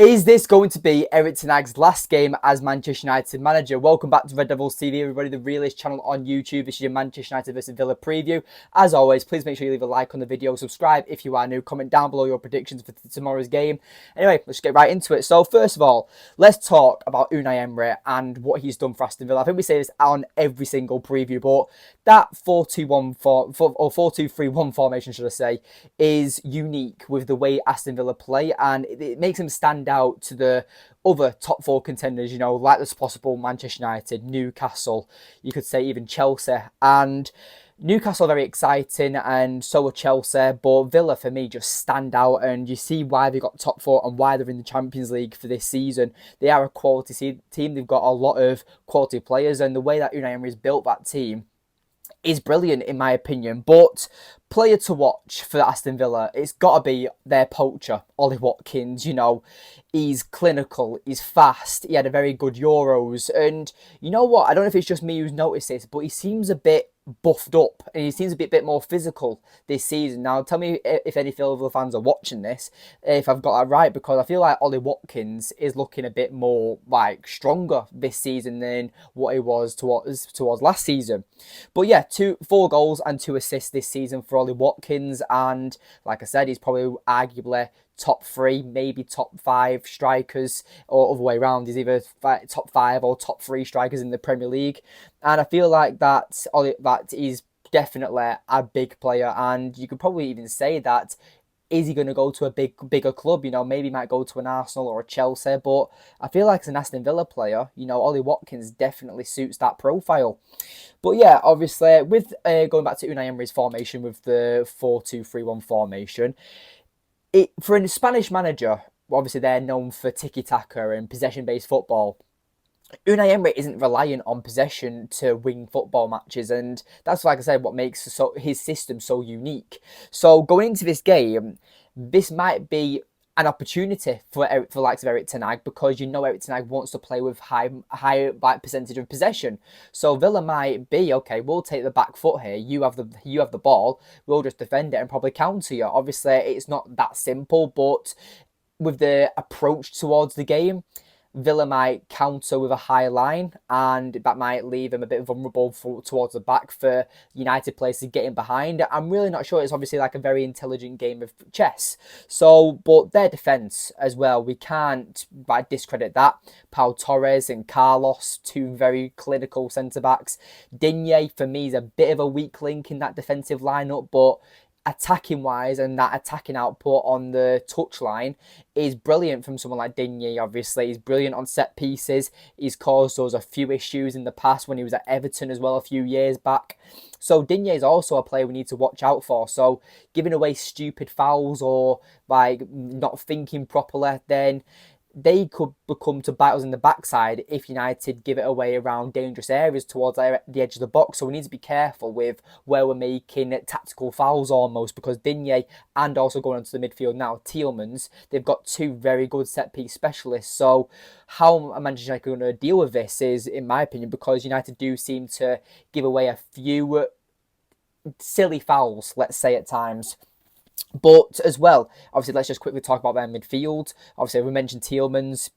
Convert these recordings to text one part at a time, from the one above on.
Is this going to be Erik Ten Hag's last game as Manchester United manager? Welcome back to Red Devils TV, everybody, the realest channel on YouTube. This is your Manchester United vs Villa preview. As always, please make sure you leave a like on the video, subscribe if you are new, comment down below your predictions for tomorrow's game. Anyway, let's get right into it. So first of all, let's talk about Unai Emery and what he's done for Aston Villa. I think we say this on every single preview, but that 4-2-3-1 formation, should I say, is unique with the way Aston Villa play, and it makes him stand out to the other top four contenders, like this possible Manchester United, Newcastle, you could say even Chelsea. And Newcastle are very exciting, and so are Chelsea, but Villa for me just stand out, and you see why they got top four and why they're in the Champions League for this season. They are a quality team, they've got a lot of quality players, and the way that Unai Emery has built that team is brilliant in my opinion. But player to watch for Aston Villa, it's got to be their poacher, Ollie Watkins. He's clinical, he's fast, he had a very good Euros, and you know what, I don't know if it's just me who's noticed this, but he seems a bit buffed up and he seems a bit more physical this season. Now tell me if any Villa fans are watching this, if I've got that right, because I feel like Ollie Watkins is looking a bit more like stronger this season than what he was towards last season. But yeah, 4 goals and 2 assists this season for Ollie Watkins, and like I said, he's probably arguably top 3, maybe top 5 strikers, or other way around. He's either top 5 or top 3 strikers in the Premier League. And I feel like that is definitely a big player. And you could probably even say that, is he going to go to a bigger club? Maybe he might go to an Arsenal or a Chelsea. But I feel like as an Aston Villa player, Ollie Watkins definitely suits that profile. But yeah, obviously, with going back to Unai Emery's formation with the 4-2-3-1 formation, for a Spanish manager, obviously they're known for tiki-taka and possession-based football. Unai Emery isn't reliant on possession to win football matches, and that's, like I said, what makes his system so unique. So going into this game, this might be an opportunity for likes of Erik Ten Hag, because Erik Ten Hag wants to play with high percentage of possession. So Villa might be, okay, we'll take the back foot here. You have the ball. We'll just defend it and probably counter you. Obviously, it's not that simple, but with the approach towards the game, Villa might counter with a high line, and that might leave him a bit vulnerable towards the back for United players to get in behind. I'm really not sure. It's obviously like a very intelligent game of chess. So, but their defence as well, we can't discredit that. Pau Torres and Carlos, 2 very clinical centre-backs. Digne, for me, is a bit of a weak link in that defensive lineup, but attacking wise and that attacking output on the touchline is brilliant from someone like Digne. Obviously, he's brilliant on set pieces. He's caused us a few issues in the past when he was at Everton as well a few years back. So Digne is also a player we need to watch out for. So giving away stupid fouls or not thinking properly, then they could become to bite us in the backside if United give it away around dangerous areas towards the edge of the box. So we need to be careful with where we're making tactical fouls almost, because Digne and also going onto the midfield now, Tielemans, they've got 2 very good set-piece specialists. So how Manchester United are going to deal with this is, in my opinion, because United do seem to give away a few silly fouls, let's say, at times. But as well, obviously, let's just quickly talk about their midfield. Obviously, we mentioned Tielemans.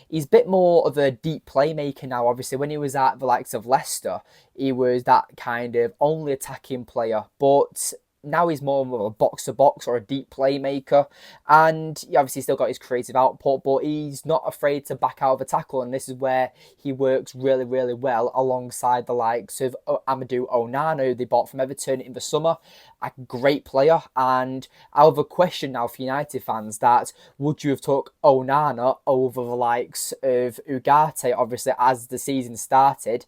He's a bit more of a deep playmaker now. Obviously, when he was at the likes of Leicester, he was that kind of only attacking player. But now he's more of a box-to-box or a deep playmaker. And he obviously still got his creative output, but he's not afraid to back out of a tackle. And this is where he works really, really well alongside the likes of Amadou Onana, who they bought from Everton in the summer. A great player. And I have a question now for United fans, that would you have took Onana over the likes of Ugarte, obviously, as the season started?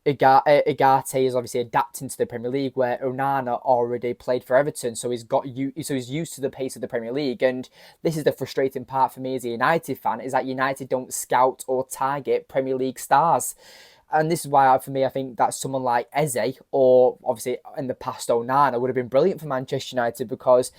Ugarte is obviously adapting to the Premier League, where Onana already played for Everton, so he's used to the pace of the Premier League. And this is the frustrating part for me as a United fan, is that United don't scout or target Premier League stars. And this is why, for me, I think that someone like Eze, or obviously in the past Onana, would have been brilliant for Manchester United, because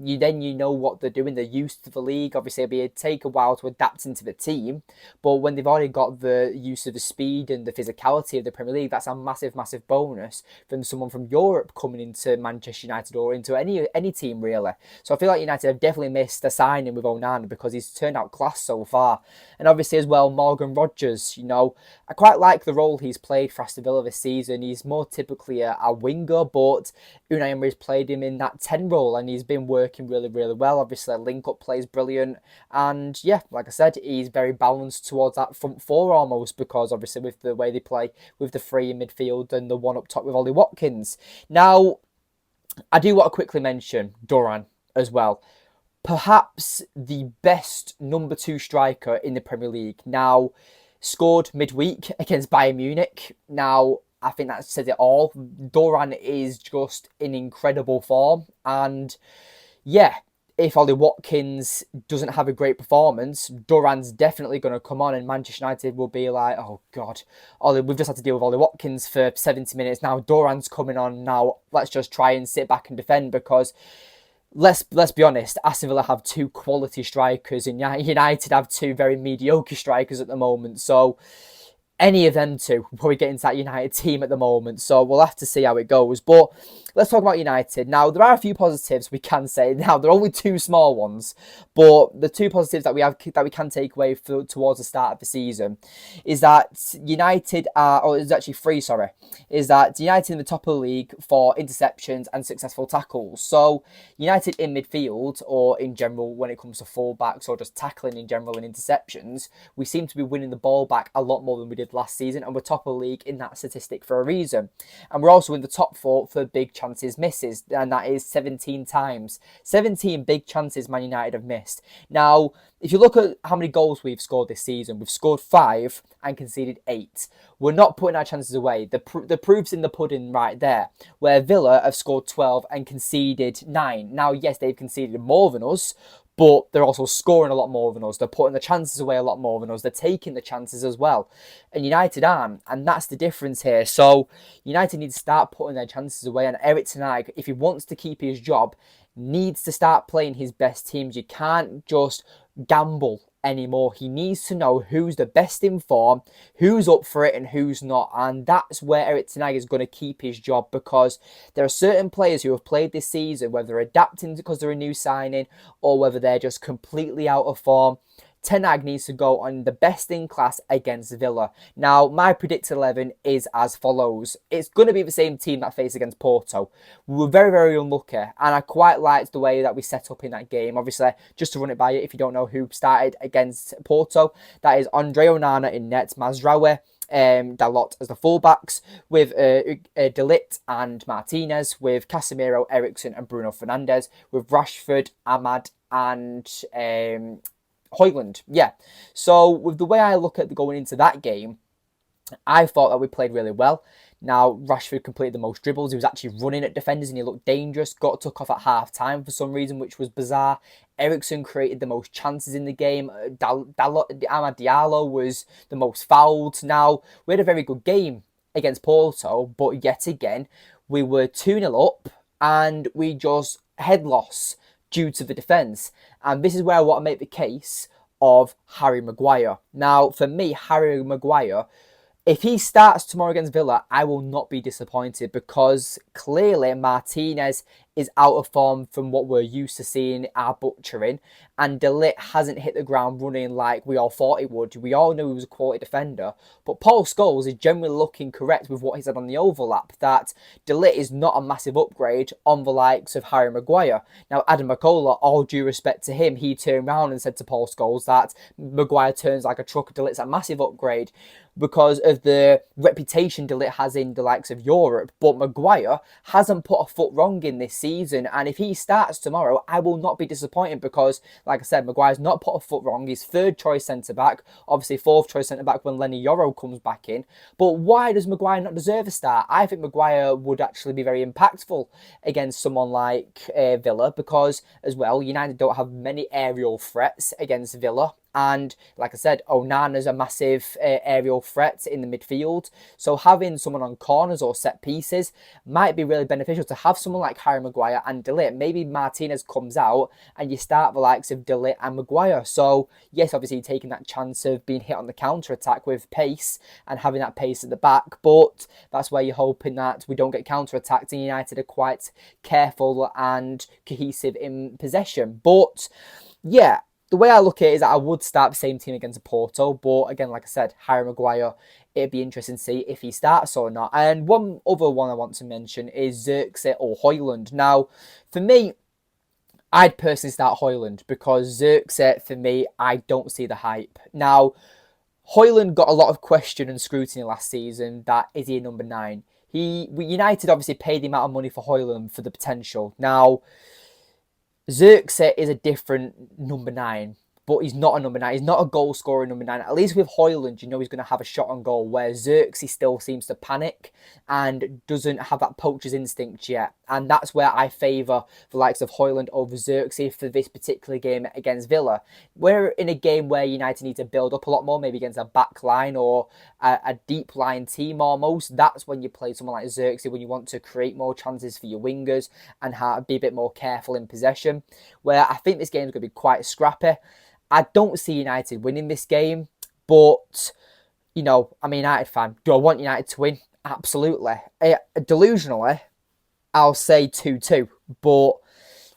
you know what they're doing. They're used to the league. Obviously, it'll take a while to adapt into the team, but when they've already got the use of the speed and the physicality of the Premier League, that's a massive, massive bonus from someone from Europe coming into Manchester United or into any team really. So I feel like United have definitely missed a signing with Onana because he's turned out class so far. And obviously as well, Morgan Rogers, I quite like the role he's played for Aston Villa this season. He's more typically a winger, but Unai Emery's played him in that 10 role and he's been working really, really well. Obviously, link-up play is brilliant. And yeah, like I said, he's very balanced towards that front four almost because obviously with the way they play with the three in midfield and the one up top with Ollie Watkins. Now, I do want to quickly mention Duran as well. Perhaps the best number 2 striker in the Premier League. Now, scored midweek against Bayern Munich. Now, I think that says it all. Duran is just in incredible form. And yeah, if Ollie Watkins doesn't have a great performance, Duran's definitely going to come on and Manchester United will be like, oh God, we've just had to deal with Ollie Watkins for 70 minutes. Now Duran's coming on. Now let's just try and sit back and defend because let's be honest, Aston Villa have 2 quality strikers and United have 2 very mediocre strikers at the moment. So any of them two will probably get into that United team at the moment. So we'll have to see how it goes. But let's talk about United. Now, there are a few positives we can say. Now, there are only 2 small ones. But the 2 positives that we can take away towards the start of the season is that United are, or it's actually 3, sorry, is that United in the top of the league for interceptions and successful tackles. So United in midfield or in general when it comes to fullbacks or just tackling in general and interceptions, we seem to be winning the ball back a lot more than we did last season, and we're top of the league in that statistic for a reason. And we're also in the top 4 for big chances misses, and that is 17 times. 17 big chances Man United have missed. Now, if you look at how many goals we've scored this season, we've scored 5 and conceded 8. We're not putting our chances away. The proof's in the pudding right there, where Villa have scored 12 and conceded 9. Now, yes, they've conceded more than us, but they're also scoring a lot more than us. They're putting the chances away a lot more than us. They're taking the chances as well. And United aren't. And that's the difference here. So United need to start putting their chances away. And Erik Ten Hag, if he wants to keep his job, needs to start playing his best teams. You can't just gamble anymore. He needs to know who's the best in form, who's up for it and who's not. And that's where Erik Ten Hag is going to keep his job because there are certain players who have played this season, whether they're adapting because they're a new signing or whether they're just completely out of form. Ten Hag needs to go on the best in class against Villa. Now, my predicted 11 is as follows. It's going to be the same team that faced against Porto. We were very, very unlucky, and I quite liked the way that we set up in that game. Obviously, just to run it by you, if you don't know who started against Porto, that is Andre Onana in net, Mazraoui, Dalot as the fullbacks, with De Ligt and Martinez, with Casemiro, Eriksen and Bruno Fernandes, with Rashford, Ahmad and Højlund. Yeah. So with the way I look at going into that game, I thought that we played really well. Now, Rashford completed the most dribbles. He was actually running at defenders and he looked dangerous. Got took off at half time for some reason, which was bizarre. Eriksen created the most chances in the game. Amad Diallo was the most fouled. Now, we had a very good game against Porto, but yet again, we were 2-0 up and we just head loss due to the defence. And this is where I want to make the case of Harry Maguire. Now, for me, Harry Maguire, if he starts tomorrow against Villa, I will not be disappointed because clearly Martinez is out of form from what we're used to seeing our butchering, and De Ligt hasn't hit the ground running like we all thought he would. We all knew he was a quality defender, but Paul Scholes is generally looking correct with what he said on the overlap, that De Ligt is not a massive upgrade on the likes of Harry Maguire. Now, Adam McCullough, all due respect to him, he turned around and said to Paul Scholes that Maguire turns like a truck, De Ligt's a massive upgrade because of the reputation De Ligt has in the likes of Europe, but Maguire hasn't put a foot wrong in this season, and if he starts tomorrow, I will not be disappointed because, like I said, Maguire's not put a foot wrong. He's 3rd choice centre-back, obviously 4th choice centre-back when Lenny Yoro comes back in, but why does Maguire not deserve a start? I think Maguire would actually be very impactful against someone like Villa because, as well, United don't have many aerial threats against Villa, And like I said, Onana's a massive aerial threat in the midfield. So having someone on corners or set pieces might be really beneficial to have someone like Harry Maguire and De Ligt. Maybe Martinez comes out and you start the likes of De Ligt and Maguire. So yes, obviously taking that chance of being hit on the counter-attack with pace and having that pace at the back. But that's where you're hoping that we don't get counter-attacked, and United are quite careful and cohesive in possession. But yeah, the way I look at it is that I would start the same team against Porto. But again, like I said, Harry Maguire, it'd be interesting to see if he starts or not. And one other one I want to mention is Xerxes or Højlund. Now, for me, I'd personally start Højlund because Xerxes, for me, I don't see the hype. Now, Højlund got a lot of question and scrutiny last season that is he a number 9? United obviously paid the amount of money for Højlund for the potential. Now, Xerxes is a different number 9, but he's not a number 9. He's not a goal scorer number 9. At least with Højlund, you know he's going to have a shot on goal, where Xerxes still seems to panic and doesn't have that poacher's instinct yet. And that's where I favour the likes of Højlund over Xerxes for this particular game against Villa. We're in a game where United need to build up a lot more, maybe against a back line or a deep line team almost. That's when you play someone like Xerxes, when you want to create more chances for your wingers and be a bit more careful in possession. Where I think this game is going to be quite scrappy. I don't see United winning this game, but, you know, I'm a United fan. Do I want United to win? Absolutely. Delusionally, I'll say 2-2, but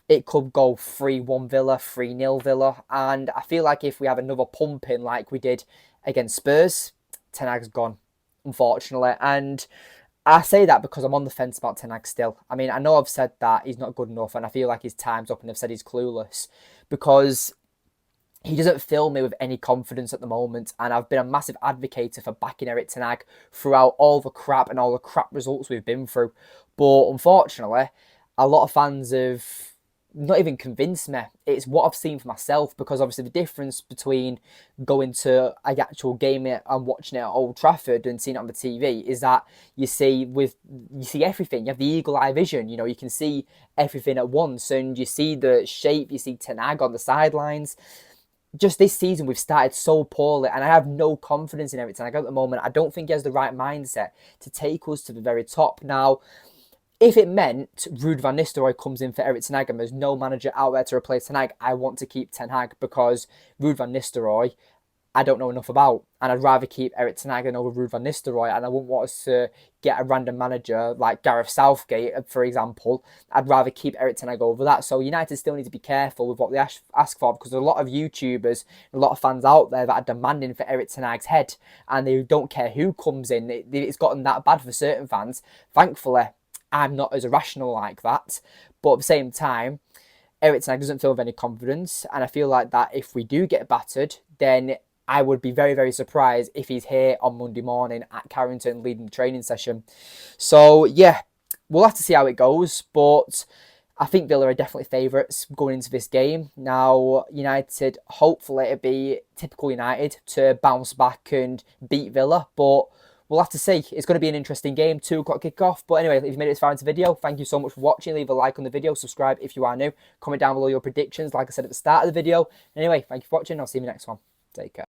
it could go 3-1 Villa, 3-0 Villa. And I feel like if we have another pumping like we did against Spurs, Ten Hag's gone, unfortunately. And I say that because I'm on the fence about Ten Hag still. I mean, I know I've said that he's not good enough and I feel like his time's up, and I've said he's clueless because he doesn't fill me with any confidence at the moment, and I've been a massive advocate for backing Erik Ten Hag throughout all the crap and all the crap results we've been through. But unfortunately, a lot of fans have not even convinced me. It's what I've seen for myself, because obviously the difference between going to an actual game and watching it at Old Trafford and seeing it on the TV is that you see everything. You have the eagle eye vision. You know, you can see everything at once, and you see the shape. You see Ten Hag on the sidelines. Just this season, we've started so poorly, and I have no confidence in Erik Ten Hag at the moment. I don't think he has the right mindset to take us to the very top. Now, if it meant Ruud van Nistelrooy comes in for Erik Ten Hag and there's no manager out there to replace Ten Hag, I want to keep Ten Hag, because Ruud van Nistelrooy, I don't know enough about, and I'd rather keep Erik Ten Hag over Ruud van Nistelrooy, and I wouldn't want us to get a random manager like Gareth Southgate, for example. I'd rather keep Erik Ten Hag over that. So United still need to be careful with what they ask for, because there's a lot of YouTubers, a lot of fans out there that are demanding for Erik Ten Hag's head, and they don't care who comes in. It's gotten that bad for certain fans. Thankfully, I'm not as irrational like that, but at the same time, Erik Ten Hag doesn't feel with any confidence, and I feel like that if we do get battered, then I would be very, very surprised if he's here on Monday morning at Carrington leading the training session. So, yeah, we'll have to see how it goes. But I think Villa are definitely favourites going into this game. Now, United, hopefully it'll be typical United to bounce back and beat Villa. But we'll have to see. It's going to be an interesting game. 2 o'clock kickoff. But anyway, if you've made it this far into the video, thank you so much for watching. Leave a like on the video. Subscribe if you are new. Comment down below your predictions, like I said at the start of the video. Anyway, thank you for watching. I'll see you in the next one. Take care.